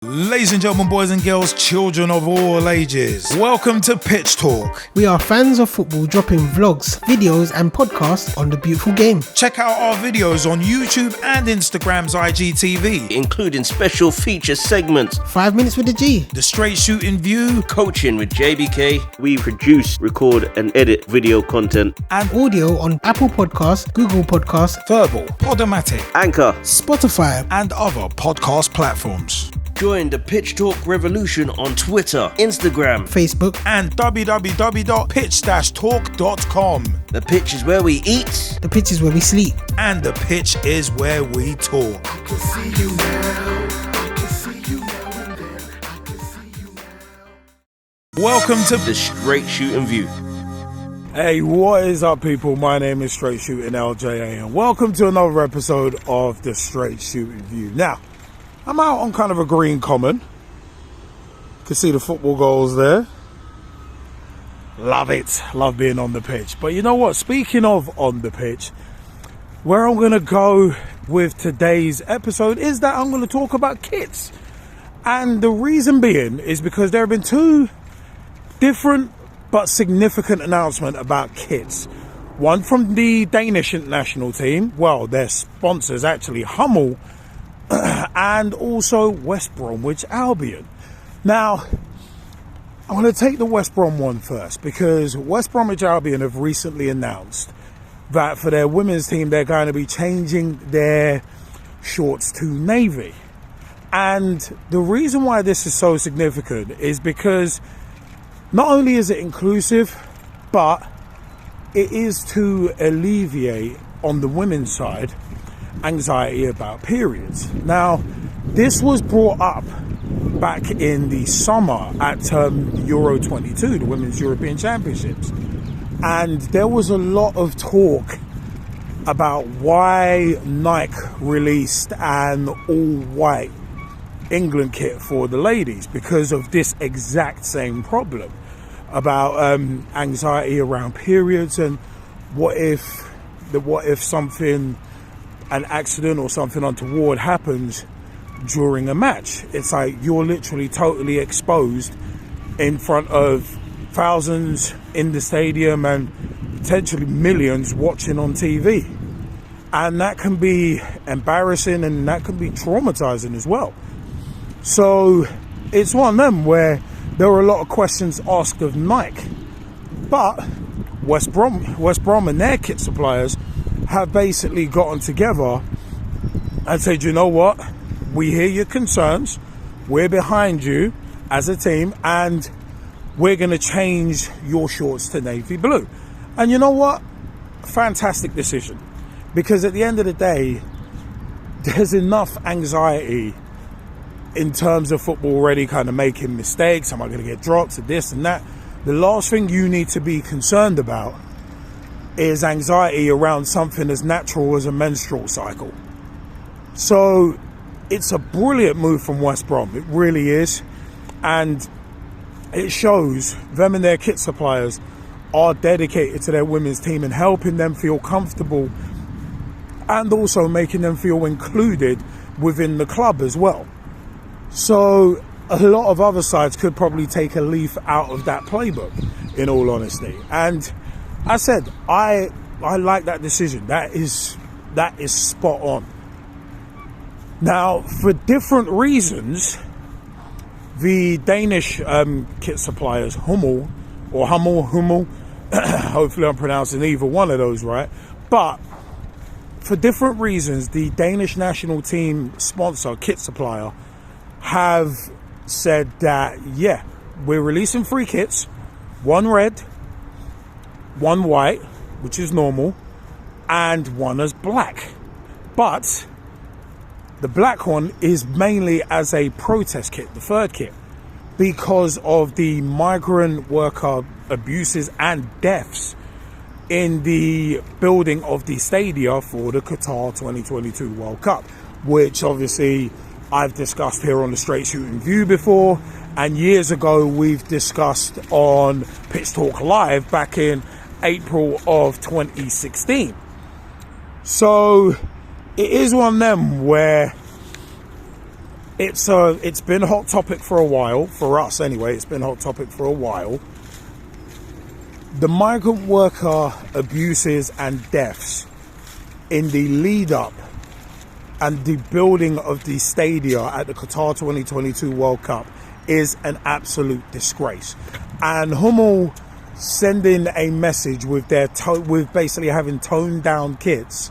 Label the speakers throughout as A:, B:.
A: Ladies and gentlemen, boys and girls, children of all ages, welcome to Pitch Talk.
B: We are fans of football dropping vlogs, videos and podcasts on the beautiful game.
A: Check out our videos on YouTube and Instagram's IGTV,
C: including special feature segments,
B: 5 minutes with the G,
A: the Straight Shootin View,
C: coaching with JBK. We produce, record and edit video content
B: and audio on Apple Podcasts, Google Podcasts,
A: Verbal, Podomatic,
C: Anchor,
B: Spotify
A: and other podcast platforms.
C: Join the Pitch Talk revolution on Twitter, Instagram,
B: Facebook
A: and www.pitch-talk.com.
C: The pitch is where we eat.
B: The pitch is where we sleep.
A: And the pitch is where we talk.
D: I can see you now. I can see you now and then. I can see you now.
A: Welcome to
C: the Straight Shootin View.
A: Hey, what is up, people? My name is Straight Shootin LJA, and welcome to another episode of the Straight Shootin View. Now, I'm out on kind of a green common. You can see the football goals there. Love it. Love being on the pitch. But you know what? Speaking of on the pitch, where I'm going to go with today's episode is that I'm going to talk about kits. And the reason being is because there have been two different but significant announcements about kits. One from the Danish National team. Well, their sponsors actually, Hummel, and also West Bromwich Albion. Now, I'm going to take the West Brom one first, because West Bromwich Albion have recently announced that for their women's team, they're going to be changing their shorts to navy. And the reason why this is so significant is because not only is it inclusive, but it is to alleviate, on the women's side, anxiety about periods. Now, this was brought up back in the summer at Euro 22, the Women's European Championships. And there was a lot of talk about why Nike released an all-white England kit for the ladies, because of this exact same problem about anxiety around periods, and what if something, an accident or something untoward happens during a match. It's like you're literally totally exposed in front of thousands in the stadium and potentially millions watching on TV. And that can be embarrassing, and that can be traumatizing as well. So it's one of them where there are a lot of questions asked of Nike. But West Brom and their kit suppliers have basically gotten together and said, you know what, we hear your concerns, we're behind you as a team, and we're going to change your shorts to navy blue. And you know what, fantastic decision, because at the end of the day, there's enough anxiety in terms of football already, kind of making mistakes. Am I going to get dropped to this and that? The last thing you need to be concerned about is anxiety around something as natural as a menstrual cycle. So it's a brilliant move from West Brom. It really is. And it shows them and their kit suppliers are dedicated to their women's team and helping them feel comfortable, and also making them feel included within the club as well. So a lot of other sides could probably take a leaf out of that playbook, in all honesty. And I said, I like that decision. That is spot on. Now, for different reasons, the Danish kit suppliers, Hummel, hopefully I'm pronouncing either one of those right, but for different reasons, the Danish national team sponsor, kit supplier, have said that, yeah, we're releasing 3 kits, 1 red, 1 white, which is normal, and 1 as black. But the black one is mainly as a protest kit, the 3rd kit, because of the migrant worker abuses and deaths in the building of the stadia for the Qatar 2022 World Cup, which obviously I've discussed here on the Straight Shootin View before, and years ago we've discussed on Pitch Talk Live back in April of 2016. So it is one of them where It's been a hot topic for a while, for us anyway. It's been a hot topic for a while. The migrant worker abuses and deaths in the lead up and the building of the stadia at the Qatar 2022 World Cup is an absolute disgrace. And Hummel sending a message with with basically having toned down kits.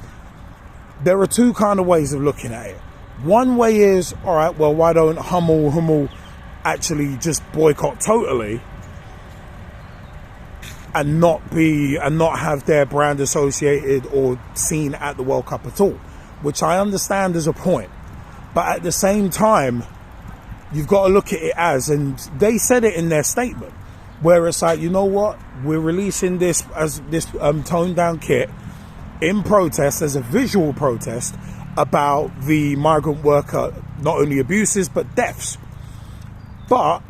A: There are two kind of ways of looking at it. One way is, all right, well, why don't Hummel actually just boycott totally and not have their brand associated or seen at the World Cup at all, which I understand as a point. But at the same time, you've got to look at it as, and they said it in their statement, where it's like, you know what, we're releasing this as this toned down kit in protest, as a visual protest about the migrant worker, not only abuses but deaths. But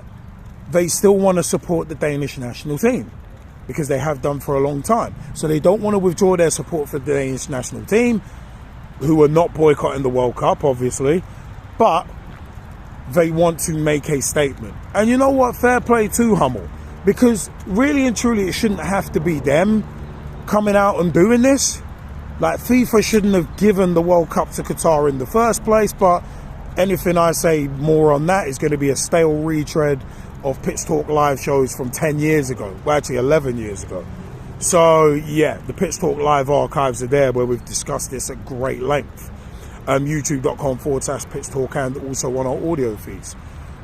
A: they still want to support the Danish national team, because they have done for a long time. So they don't want to withdraw their support for the Danish national team, who are not boycotting the World Cup, obviously, but they want to make a statement. And you know what? Fair play to Hummel, because really and truly it shouldn't have to be them coming out and doing this. Like, FIFA shouldn't have given the World Cup to Qatar in the first place, but anything I say more on that is going to be a stale retread of Pitch Talk live shows from 10 years ago. Well, actually 11 years ago. So, yeah, the Pitch Talk live archives are there where we've discussed this at great length. YouTube.com/Pitch Talk, and also on our audio feeds.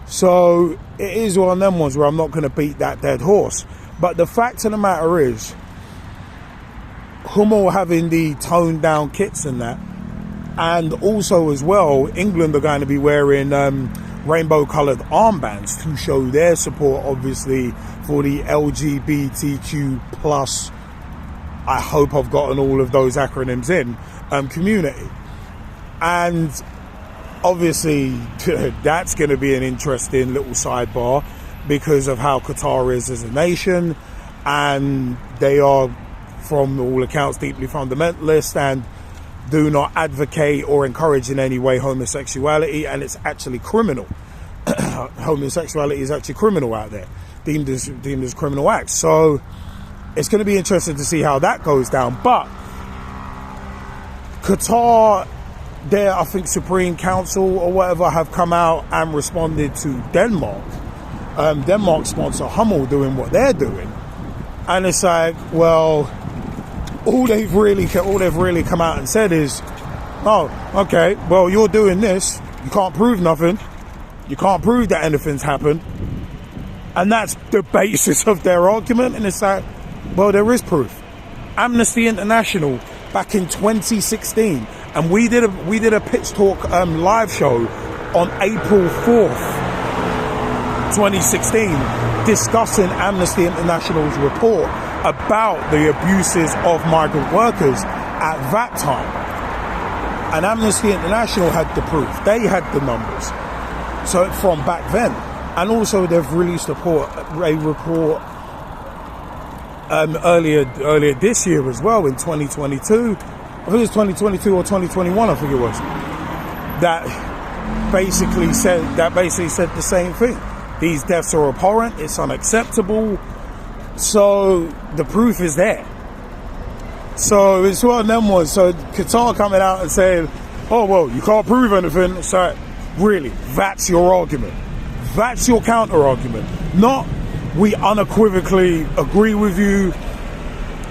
A: So, it is one of them ones where I'm not going to beat that dead horse. But the fact of the matter is, Hummel having the toned down kits and that, and also as well, England are going to be wearing rainbow coloured armbands to show their support, obviously, for the LGBTQ plus, I hope I've gotten all of those acronyms in, community. And obviously that's going to be an interesting little sidebar because of how Qatar is as a nation, and they are, from all accounts, deeply fundamentalist and do not advocate or encourage in any way homosexuality, and it's actually criminal. Homosexuality is actually criminal out there, deemed as criminal acts. So it's going to be interesting to see how that goes down. But Qatar, their, I think, Supreme Council or whatever, have come out and responded to Denmark. Denmark sponsor Hummel doing what they're doing, and it's like, well, all they've really come out and said is, oh, okay, well, you're doing this, you can't prove nothing, you can't prove that anything's happened, and that's the basis of their argument. And it's like, well, there is proof. Amnesty International back in 2016, and we did a Pitch Talk live show on April 4th 2016 discussing Amnesty International's report about the abuses of migrant workers at that time. And Amnesty International had the proof. They had the numbers. So from back then. And also they've released a report earlier this year as well, in 2022. I think it was 2022 or 2021, I think it was. That basically said the same thing. These deaths are abhorrent, it's unacceptable. So the proof is there. So it's one of them ones. So Qatar coming out and saying, oh, well, you can't prove anything. It's like, really, that's your argument. That's your counter argument. Not, we unequivocally agree with you,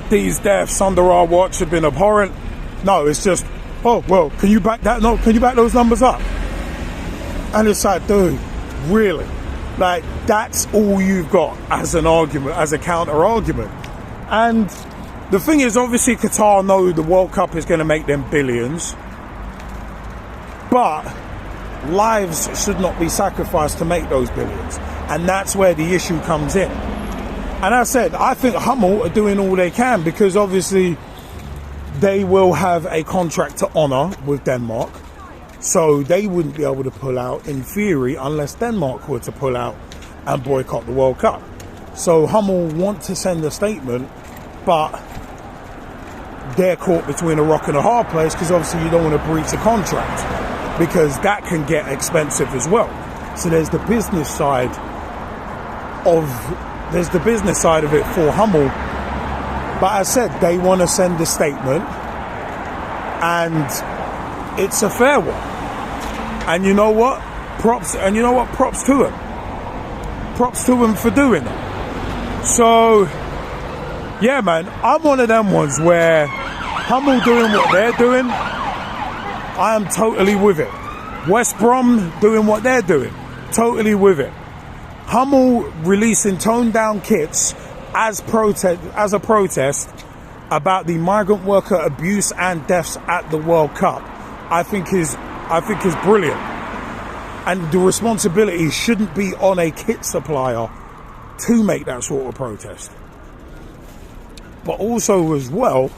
A: these deaths under our watch have been abhorrent. No, it's just, oh, well, can you back that? No, can you back those numbers up? And it's like, dude, really? Like, that's all you've got as an argument, as a counter argument. And the thing is, obviously Qatar know the World Cup is going to make them billions, but lives should not be sacrificed to make those billions. And that's where the issue comes in. And I said, I think Hummel are doing all they can, because obviously they will have a contract to honour with Denmark. So they wouldn't be able to pull out, in theory, unless Denmark were to pull out and boycott the World Cup. So Hummel want to send a statement, but they're caught between a rock and a hard place, because obviously you don't want to breach a contract. because that can get expensive as well. So there's the business side of it for Hummel. But as I said, they want to send a statement, and it's a fair one. And you know what? Props to them. Props to them for doing it. So, yeah, man, I'm one of them ones where Hummel doing what they're doing, I am totally with it. West Brom doing what they're doing, totally with it. Hummel releasing toned-down kits as a protest about the migrant worker abuse and deaths at the World Cup, I think is brilliant. And the responsibility shouldn't be on a kit supplier to make that sort of protest. But also as well,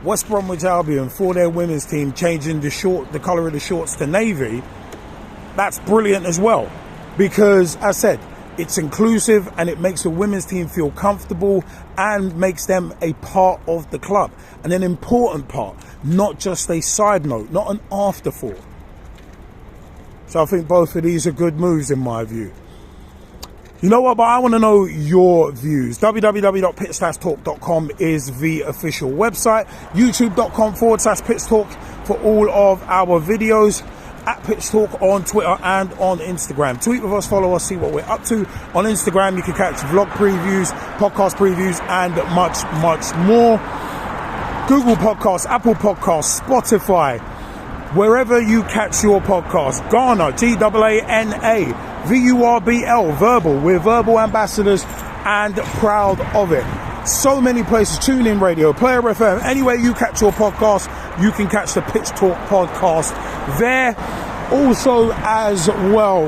A: West Bromwich Albion for their women's team changing the colour of the shorts to navy, that's brilliant as well. Because, as I said, it's inclusive and it makes the women's team feel comfortable and makes them a part of the club. And an important part, not just a side note, not an afterthought. So I think both of these are good moves in my view. You know what, but I want to know your views. www.pitch-talk.com is the official website. youtube.com/pitchtalk for all of our videos. At Pitch Talk on Twitter and on Instagram. Tweet with us, follow us, see what we're up to. On Instagram, you can catch vlog previews, podcast previews, and much, much more. Google Podcasts, Apple Podcasts, Spotify, wherever you catch your podcast. Ghana, G-A-A-N-A, V-U-R-B-L, Verbal. We're Verbal ambassadors and proud of it. So many places, TuneIn Radio, Player FM, anywhere you catch your podcast, you can catch the Pitch Talk podcast there. Also as well,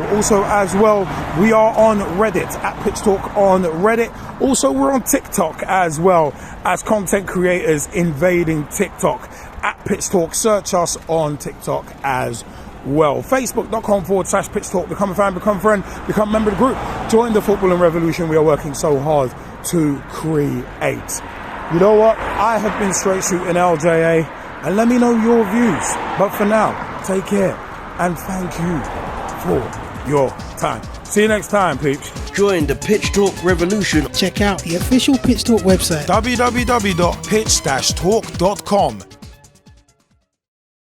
A: we are on Reddit, at Pitch Talk on Reddit. Also, we're on TikTok as well, as content creators invading TikTok. At Pitch Talk, search us on TikTok as well. Facebook.com/Pitch Talk. Become a fan, become a friend, become a member of the group. Join the footballing revolution we are working so hard to create. You know what? I have been Straight Shootin LJA, and let me know your views. But for now, take care, and thank you for your time. See you next time, peeps.
C: Join the Pitch Talk revolution.
B: Check out the official Pitch Talk website.
A: www.pitch-talk.com.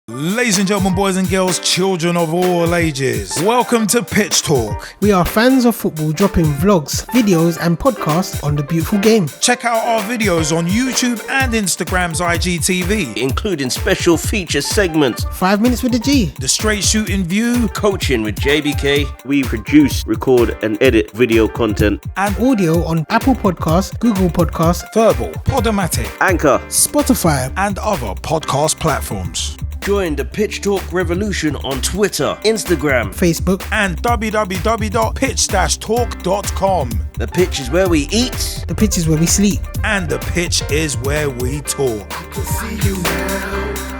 A: Ladies and gentlemen, boys and girls, children of all ages, welcome to Pitch Talk.
B: We are fans of football dropping vlogs, videos and podcasts on the beautiful game.
A: Check out our videos on YouTube and Instagram's IGTV,
C: Including special feature segments,
B: 5 minutes with the G.
A: the Straight Shootin View,
C: coaching with JBK. We produce, record and edit video content.
A: and
B: Audio on Apple Podcasts, Google Podcasts,
A: Verbal, Podomatic,
C: Anchor.
B: Spotify.
A: and other podcast platforms.
C: Join the Pitch Talk revolution on Twitter, Instagram.
B: Facebook.
A: And www.pitch-talk.com.
C: The pitch is where we eat.
B: The pitch is where we sleep.
A: And the pitch is where we talk.
D: I can see you now.